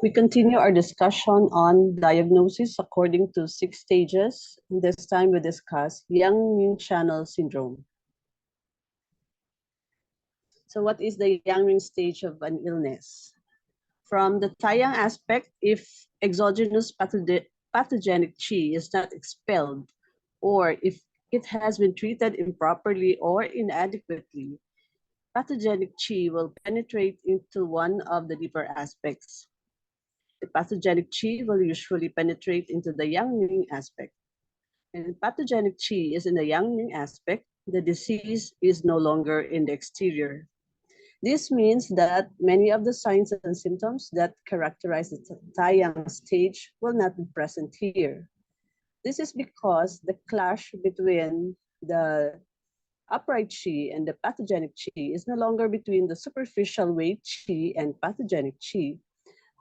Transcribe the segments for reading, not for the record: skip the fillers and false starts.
We continue our discussion on diagnosis according to 6 stages. This time we discuss Yangming channel syndrome. So what is the Yangming stage of an illness? From the Taiyang aspect, if exogenous pathogenic qi is not expelled, or if it has been treated improperly or inadequately, pathogenic qi will penetrate into one of the deeper aspects. The pathogenic qi will usually penetrate into the Yangming aspect. When pathogenic qi is in the Yangming aspect, the disease is no longer in the exterior. This means that many of the signs and symptoms that characterize the Taiyang stage will not be present here. This is because the clash between the upright qi and the pathogenic qi is no longer between the superficial weight qi and pathogenic qi,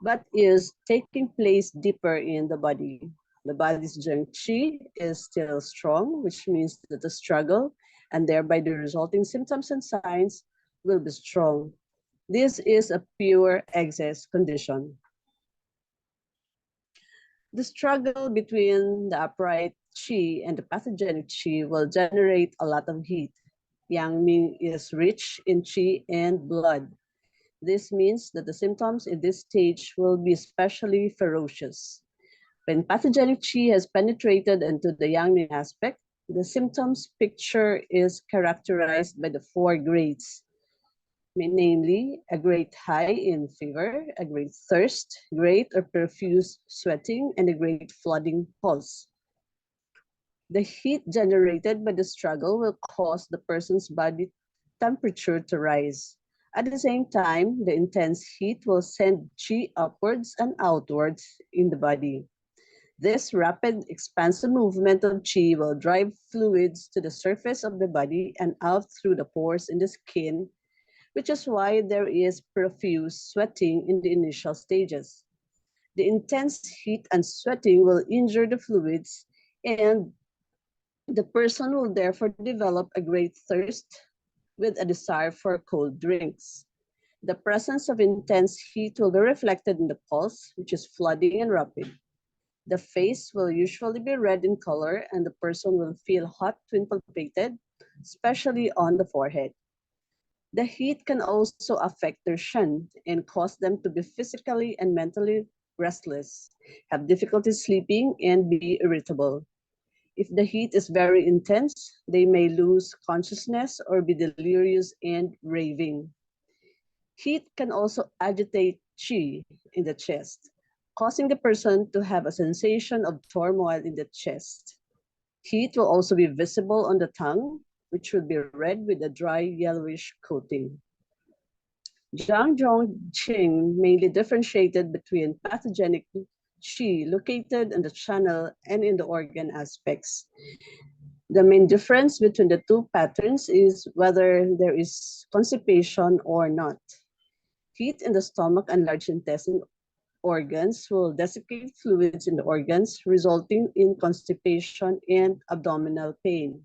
but is taking place deeper in the body. The body's joint qi is still strong, which means that the struggle and thereby the resulting symptoms and signs will be strong. This is a pure excess condition. The struggle between the upright qi and the pathogenic qi will generate a lot of heat. Yangming is rich in qi and blood. This means that the symptoms in this stage will be especially ferocious. When pathogenic qi has penetrated into the Yangming aspect, the symptoms picture is characterized by the 4 grades, namely a great high in fever, a great thirst, great or profuse sweating, and a great flooding pulse. The heat generated by the struggle will cause the person's body temperature to rise. At the same time, the intense heat will send qi upwards and outwards in the body. This rapid expansive movement of qi will drive fluids to the surface of the body and out through the pores in the skin, which is why there is profuse sweating in the initial stages. The intense heat and sweating will injure the fluids, and the person will therefore develop a great thirst with a desire for cold drinks. The presence of intense heat will be reflected in the pulse, which is flooding and rapid. The face will usually be red in color, and the person will feel hot when palpated, especially on the forehead. The heat can also affect their shen and cause them to be physically and mentally restless, have difficulty sleeping, and be irritable. If the heat is very intense, they may lose consciousness or be delirious and raving. Heat can also agitate qi in the chest, causing the person to have a sensation of turmoil in the chest. Heat will also be visible on the tongue, which will be red with a dry yellowish coating. Zhang Zhongqing mainly differentiated between pathogenic qi located in the channel and in the organ aspects. The main difference between the two patterns is whether there is constipation or not. Heat in the stomach and large intestine organs will desiccate fluids in the organs, resulting in constipation and abdominal pain.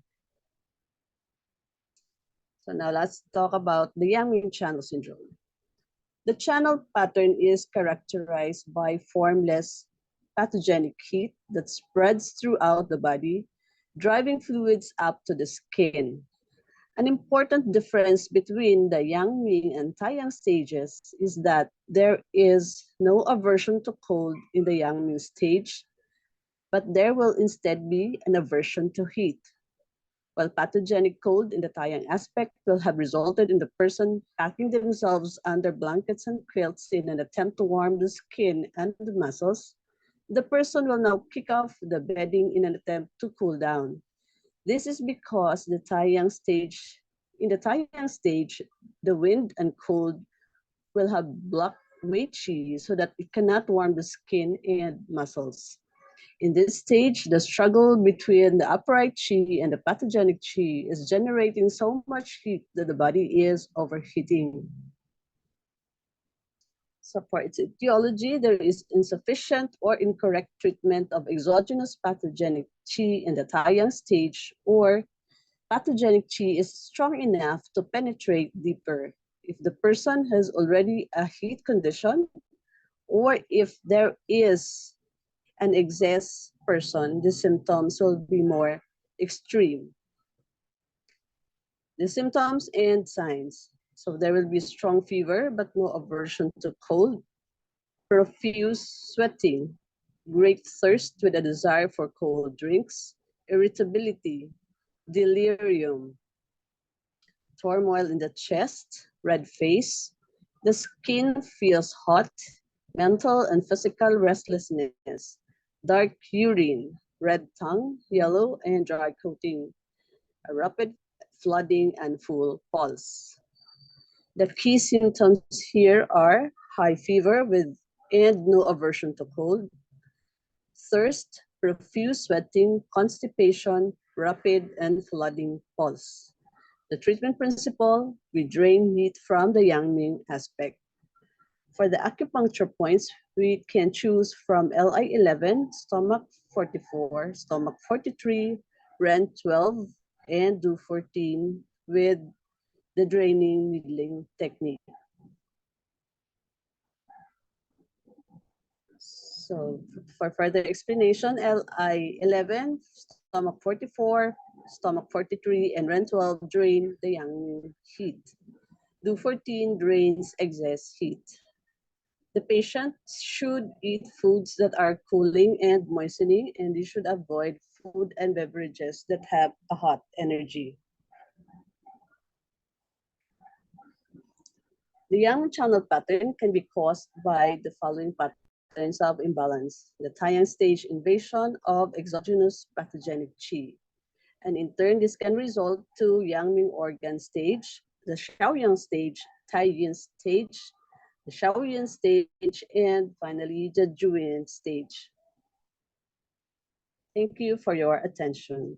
So now let's talk about the Yangming channel syndrome. The channel pattern is characterized by formless pathogenic heat that spreads throughout the body, driving fluids up to the skin. An important difference between the Yangming and Taiyang stages is that there is no aversion to cold in the Yangming stage, but there will instead be an aversion to heat. While pathogenic cold in the Taiyang aspect will have resulted in the person packing themselves under blankets and quilts in an attempt to warm the skin and the muscles, the person will now kick off the bedding in an attempt to cool down. This is because in the Taiyang stage, the wind and cold will have blocked wei qi so that it cannot warm the skin and muscles. In this stage, the struggle between the upright qi and the pathogenic qi is generating so much heat that the body is overheating. So for its etiology, there is insufficient or incorrect treatment of exogenous pathogenic qi in the Taiyang stage, or pathogenic qi is strong enough to penetrate deeper if the person has already a heat condition, or if there is an excess person, the symptoms will be more extreme. The symptoms and signs. So there will be strong fever, but no aversion to cold, profuse sweating, great thirst with a desire for cold drinks, irritability, delirium, turmoil in the chest, red face, the skin feels hot, mental and physical restlessness, dark urine, red tongue, yellow and dry coating, a rapid flooding and full pulse. The key symptoms here are high fever with and no aversion to cold, thirst, profuse sweating, constipation, rapid and flooding pulse. The treatment principle, we drain heat from the Yangming aspect. For the acupuncture points, we can choose from LI11, stomach 44, stomach 43, REN 12, and do 14 with the draining needling technique. So for further explanation, LI11, stomach 44, stomach 43, and REN 12 drain the yang heat. Do 14 drains excess heat. The patient should eat foods that are cooling and moistening, and they should avoid food and beverages that have a hot energy. The yang channel pattern can be caused by the following patterns of imbalance: the Taiyang stage invasion of exogenous pathogenic qi. And in turn, this can result to Yangming organ stage, the Shaoyang stage, Taiyin stage, the Shaoyin stage, and finally the Juyin stage. Thank you for your attention.